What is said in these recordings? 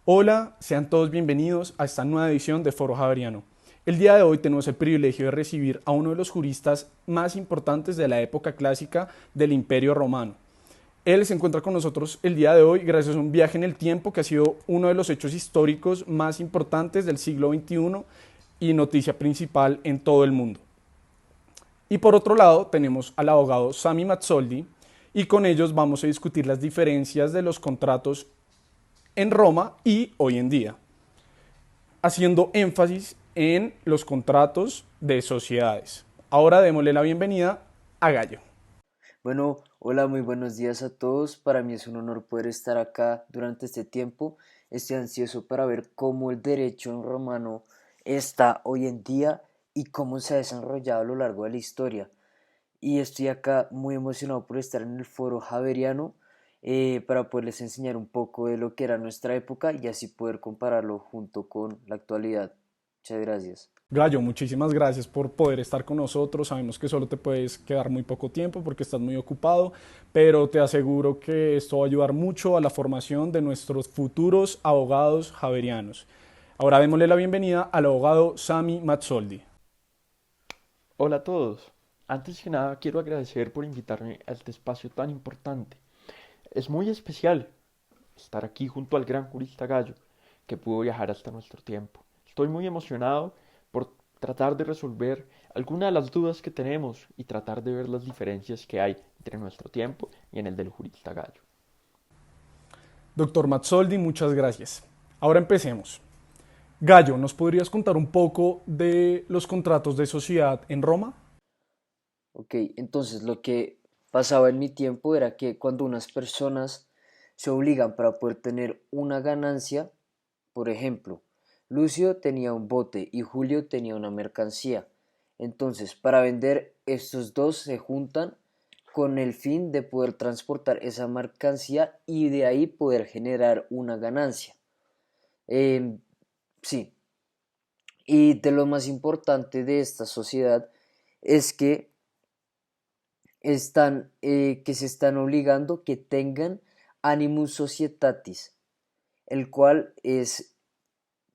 Hola, sean todos bienvenidos a esta nueva edición de Foro Javeriano. El día de hoy tenemos el privilegio de recibir a uno de los juristas más importantes de la época clásica del Imperio Romano. Él se encuentra con nosotros el día de hoy gracias a un viaje en el tiempo que ha sido uno de los hechos históricos más importantes del siglo XXI y noticia principal en todo el mundo. Y por otro lado tenemos al abogado Sami Mazzoldi y con ellos vamos a discutir las diferencias de los contratos en Roma y hoy en día, haciendo énfasis en los contratos de sociedades. Ahora démosle la bienvenida a Gallo. Bueno, hola, muy buenos días a todos. Para mí es un honor poder estar acá durante este tiempo. Estoy ansioso para ver cómo el derecho en romano está hoy en día y cómo se ha desarrollado a lo largo de la historia. Y estoy acá muy emocionado por estar en el foro Javeriano para poderles enseñar un poco de lo que era nuestra época y así poder compararlo junto con la actualidad. Muchas gracias. Gallo, muchísimas gracias por poder estar con nosotros. Sabemos que solo te puedes quedar muy poco tiempo porque estás muy ocupado, pero te aseguro que esto va a ayudar mucho a la formación de nuestros futuros abogados javerianos. Ahora démosle la bienvenida al abogado Sami Mazzoldi. Hola a todos. Antes que nada quiero agradecer por invitarme a este espacio tan importante. Es muy especial estar aquí junto al gran jurista Gallo, que pudo viajar hasta nuestro tiempo. Estoy muy emocionado por tratar de resolver algunas de las dudas que tenemos y tratar de ver las diferencias que hay entre nuestro tiempo y en el del jurista Gallo. Doctor Mazzoldi, muchas gracias. Ahora empecemos. Gallo, ¿nos podrías contar un poco de los contratos de sociedad en Roma? Ok, entonces lo que pasaba en mi tiempo era que cuando unas personas se obligan para poder tener una ganancia, por ejemplo, Lucio tenía un bote y Julio tenía una mercancía. Entonces, para vender, estos dos se juntan con el fin de poder transportar esa mercancía y de ahí poder generar una ganancia. Em, sí, y de lo más importante de esta sociedad es que se están obligando que tengan animus societatis, el cual es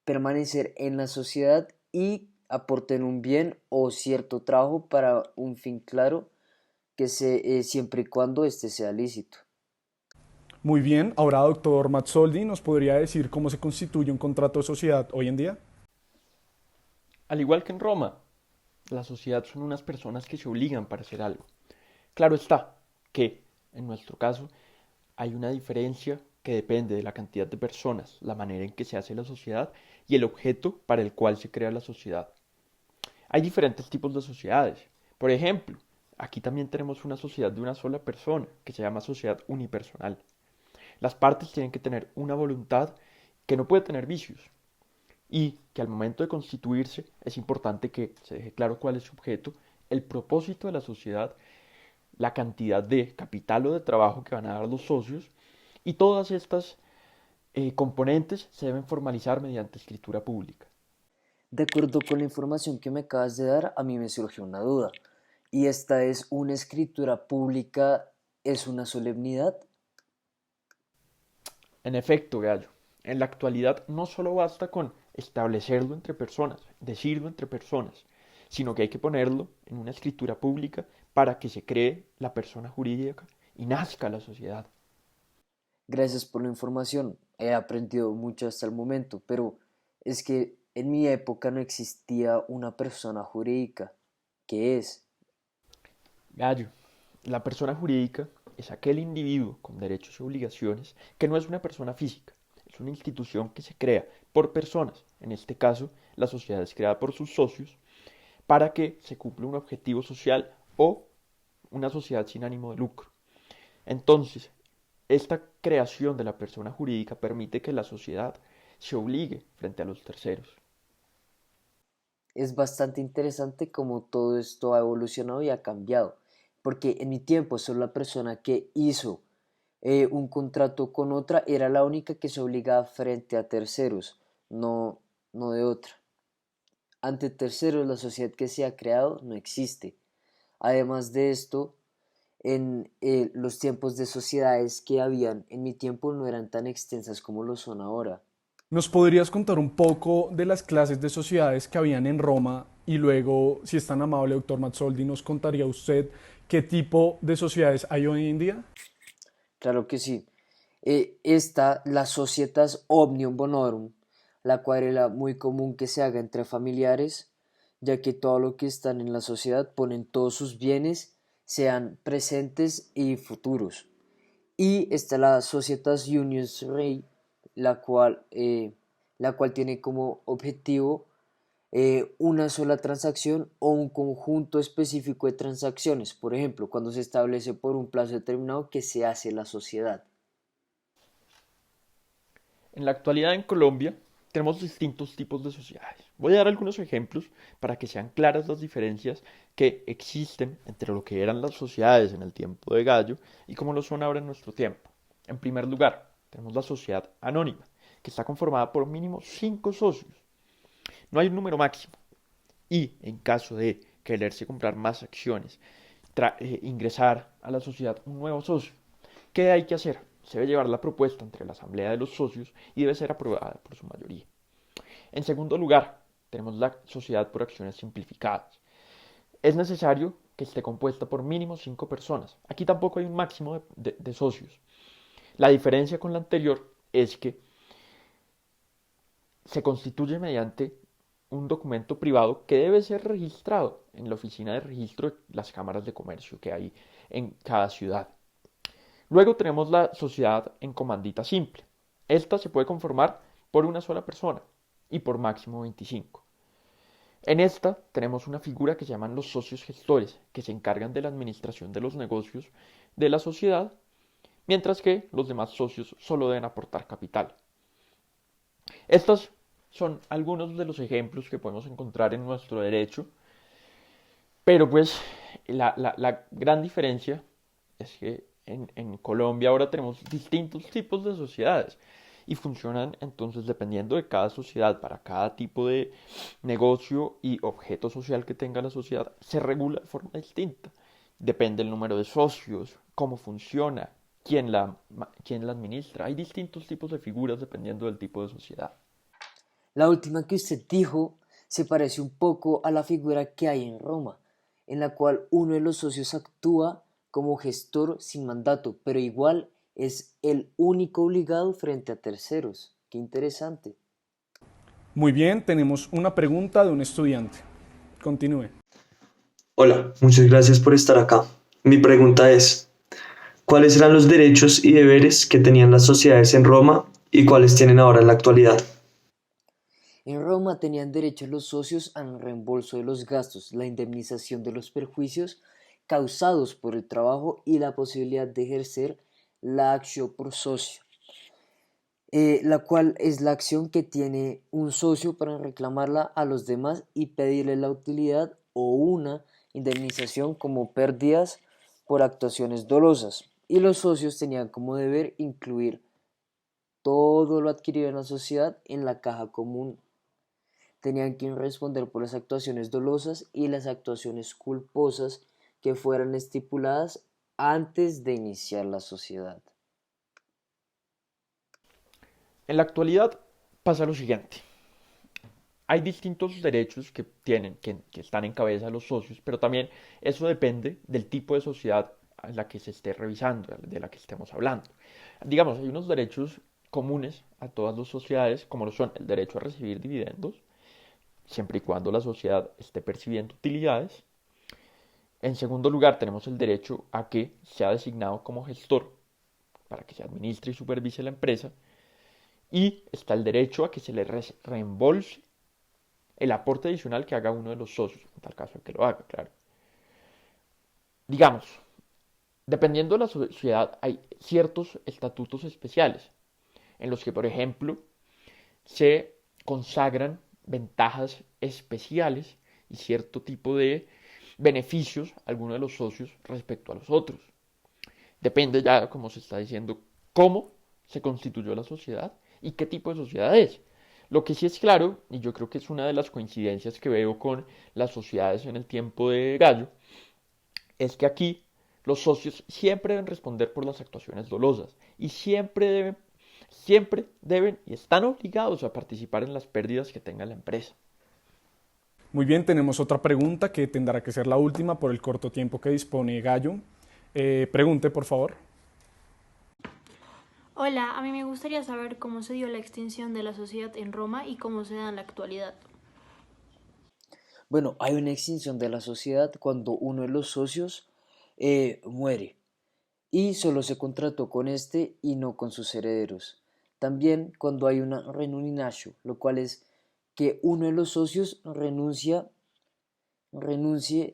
permanecer en la sociedad y aporten un bien o cierto trabajo para un fin claro siempre y cuando este sea lícito. Muy bien, ahora doctor Mazzoldi, ¿nos podría decir cómo se constituye un contrato de sociedad hoy en día? Al igual que en Roma, la sociedad son unas personas que se obligan para hacer algo. Claro está que, en nuestro caso, hay una diferencia que depende de la cantidad de personas, la manera en que se hace la sociedad y el objeto para el cual se crea la sociedad. Hay diferentes tipos de sociedades. Por ejemplo, aquí también tenemos una sociedad de una sola persona, que se llama sociedad unipersonal. Las partes tienen que tener una voluntad que no puede tener vicios y que al momento de constituirse es importante que se deje claro cuál es su objeto, el propósito de la sociedad, la cantidad de capital o de trabajo que van a dar los socios y todas estas componentes se deben formalizar mediante escritura pública. De acuerdo con la información que me acabas de dar, a mí me surgió una duda. ¿Y esta es una escritura pública, es una solemnidad? En efecto, Gallo, en la actualidad no solo basta con establecerlo entre personas, decirlo entre personas, sino que hay que ponerlo en una escritura pública para que se cree la persona jurídica y nazca la sociedad. Gracias por la información. He aprendido mucho hasta el momento, pero es que en mi época no existía una persona jurídica. ¿Qué es? Gallo, la persona jurídica es aquel individuo con derechos y obligaciones que no es una persona física, es una institución que se crea por personas, en este caso la sociedad es creada por sus socios, para que se cumpla un objetivo social o una sociedad sin ánimo de lucro. Entonces, esta creación de la persona jurídica permite que la sociedad se obligue frente a los terceros. Es bastante interesante cómo todo esto ha evolucionado y ha cambiado, porque en mi tiempo solo la persona que hizo un contrato con otra era la única que se obligaba frente a terceros, no de otra. Ante terceros, la sociedad que se ha creado no existe. Además de esto, en los tiempos de sociedades que habían en mi tiempo no eran tan extensas como lo son ahora. ¿Nos podrías contar un poco de las clases de sociedades que habían en Roma y luego, si es tan amable, doctor Mazzoldi, nos contaría usted qué tipo de sociedades hay hoy en día? Claro que sí. Está la Societas Omnium Bonorum, la cual era muy común que se haga entre familiares, ya que todo lo que están en la sociedad ponen todos sus bienes, sean presentes y futuros. Y está la Societas Unius Rei, la cual, eh, la cual tiene como objetivo una sola transacción o un conjunto específico de transacciones. Por ejemplo, cuando se establece por un plazo determinado que se hace la sociedad. En la actualidad en Colombia tenemos distintos tipos de sociedades. Voy a dar algunos ejemplos para que sean claras las diferencias que existen entre lo que eran las sociedades en el tiempo de Gallo y cómo lo son ahora en nuestro tiempo. En primer lugar, tenemos la sociedad anónima, que está conformada por mínimo 5 socios. No hay un número máximo. Y en caso de quererse comprar más acciones, ingresar a la sociedad un nuevo socio, ¿qué hay que hacer? Se debe llevar la propuesta entre la asamblea de los socios y debe ser aprobada por su mayoría. En segundo lugar, tenemos la sociedad por acciones simplificadas. Es necesario que esté compuesta por mínimo 5 personas. Aquí tampoco hay un máximo de socios. La diferencia con la anterior es que se constituye mediante un documento privado que debe ser registrado en la oficina de registro de las cámaras de comercio que hay en cada ciudad. Luego tenemos la sociedad en comandita simple. Esta se puede conformar por una sola persona y por máximo 25. En esta tenemos una figura que se llaman los socios gestores, que se encargan de la administración de los negocios de la sociedad, mientras que los demás socios solo deben aportar capital. Estos son algunos de los ejemplos que podemos encontrar en nuestro derecho, pero pues la gran diferencia es que en Colombia ahora tenemos distintos tipos de sociedades y funcionan entonces dependiendo de cada sociedad, para cada tipo de negocio y objeto social que tenga la sociedad, se regula de forma distinta. Depende el número de socios, cómo funciona, quién la administra. Hay distintos tipos de figuras dependiendo del tipo de sociedad. La última que usted dijo se parece un poco a la figura que hay en Roma, en la cual uno de los socios actúa como gestor sin mandato, pero igual es el único obligado frente a terceros. Qué interesante. Muy bien, tenemos una pregunta de un estudiante. Continúe. Hola, muchas gracias por estar acá. Mi pregunta es, ¿cuáles eran los derechos y deberes que tenían las sociedades en Roma y cuáles tienen ahora en la actualidad? En Roma tenían derecho los socios al reembolso de los gastos, la indemnización de los perjuicios causados por el trabajo y la posibilidad de ejercer la acción por socio, la cual es la acción que tiene un socio para reclamarla a los demás y pedirle la utilidad o una indemnización como pérdidas por actuaciones dolosas. Y los socios tenían como deber incluir todo lo adquirido en la sociedad en la caja común. Tenían que responder por las actuaciones dolosas y las actuaciones culposas que fueran estipuladas antes de iniciar la sociedad. En la actualidad pasa lo siguiente. Hay distintos derechos que están en cabeza de los socios, pero también eso depende del tipo de sociedad a la que se esté revisando, de la que estemos hablando. Digamos, hay unos derechos comunes a todas las sociedades, como lo son el derecho a recibir dividendos, siempre y cuando la sociedad esté percibiendo utilidades. En segundo lugar, tenemos el derecho a que sea designado como gestor para que se administre y supervise la empresa. Y está el derecho a que se le reembolse el aporte adicional que haga uno de los socios, en tal caso el que lo haga, claro. Digamos, dependiendo de la sociedad, hay ciertos estatutos especiales en los que, por ejemplo, se consagran ventajas especiales y cierto tipo de beneficios a alguno de los socios respecto a los otros. Depende ya, como se está diciendo, cómo se constituyó la sociedad y qué tipo de sociedad es. Lo que sí es claro, y yo creo que es una de las coincidencias que veo con las sociedades en el tiempo de Gallo, es que aquí los socios siempre deben responder por las actuaciones dolosas y siempre deben siempre deben y están obligados a participar en las pérdidas que tenga la empresa. Muy bien, tenemos otra pregunta que tendrá que ser la última por el corto tiempo que dispone Gallo. Pregunte, por favor. Hola, a mí me gustaría saber cómo se dio la extinción de la sociedad en Roma y cómo se da en la actualidad. Bueno, hay una extinción de la sociedad cuando uno de los socios muere y solo se contrató con este y no con sus herederos. También cuando hay una renuncio, lo cual es que uno de los socios renuncie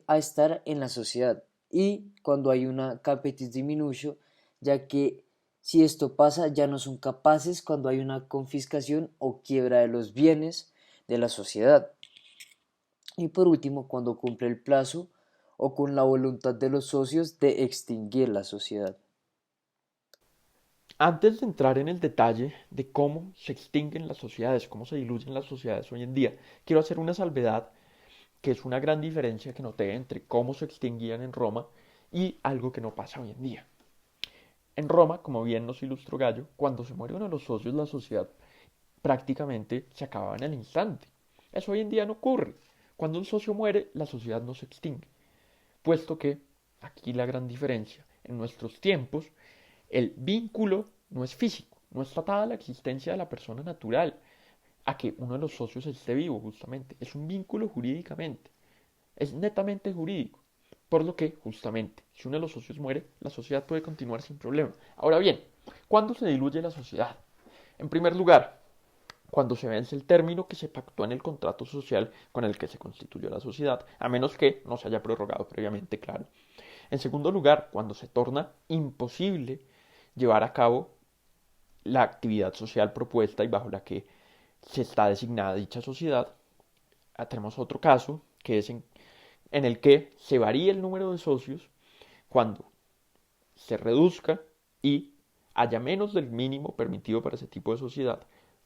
a estar en la sociedad. Y cuando hay una capetis diminutio, ya que si esto pasa ya no son capaces cuando hay una confiscación o quiebra de los bienes de la sociedad. Y por último, cuando cumple el plazo o con la voluntad de los socios de extinguir la sociedad. Antes de entrar en el detalle de cómo se extinguen las sociedades, cómo se diluyen las sociedades hoy en día, quiero hacer una salvedad que es una gran diferencia que noté entre cómo se extinguían en Roma y algo que no pasa hoy en día. En Roma, como bien nos ilustró Gallo, cuando se muere uno de los socios, la sociedad prácticamente se acababa en el instante. Eso hoy en día no ocurre. Cuando un socio muere, la sociedad no se extingue, puesto que, aquí la gran diferencia, en nuestros tiempos, el vínculo no es físico, no está atada a la existencia de la persona natural, a que uno de los socios esté vivo justamente, es un vínculo jurídicamente, es netamente jurídico, por lo que justamente, si uno de los socios muere, la sociedad puede continuar sin problema. Ahora bien, ¿cuándo se diluye la sociedad? En primer lugar, cuando se vence el término que se pactó en el contrato social con el que se constituyó la sociedad, a menos que no se haya prorrogado previamente, claro. En segundo lugar, cuando se torna imposible llevar a cabo la actividad social propuesta y bajo la que se está designada dicha sociedad. Tenemos otro caso, que es en el que se varía el número de socios cuando se reduzca y haya menos del mínimo permitido para ese tipo de sociedad,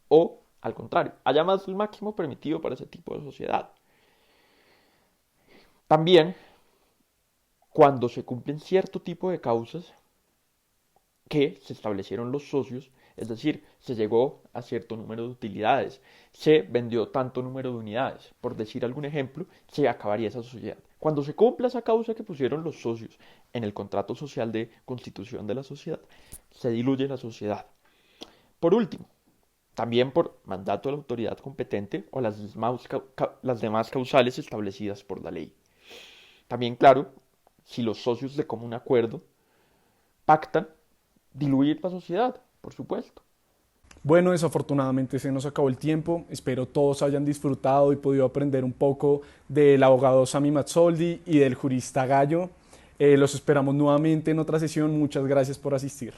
o al contrario, haya más del máximo permitido para ese tipo de sociedad. También, cuando se cumplen cierto tipo de causas que se establecieron los socios, es decir, se llegó a cierto número de utilidades, se vendió tanto número de unidades, por decir algún ejemplo, se acabaría esa sociedad. Cuando se cumpla esa causa que pusieron los socios en el contrato social de constitución de la sociedad, se diluye la sociedad. Por último, también por mandato de la autoridad competente o las demás causales establecidas por la ley. También, claro, si los socios de común acuerdo pactan diluir la sociedad, por supuesto. Bueno, desafortunadamente se nos acabó el tiempo. Espero todos hayan disfrutado y podido aprender un poco del abogado Sami Mazzoldi y del jurista Gallo. Los esperamos nuevamente en otra sesión. Muchas gracias por asistir.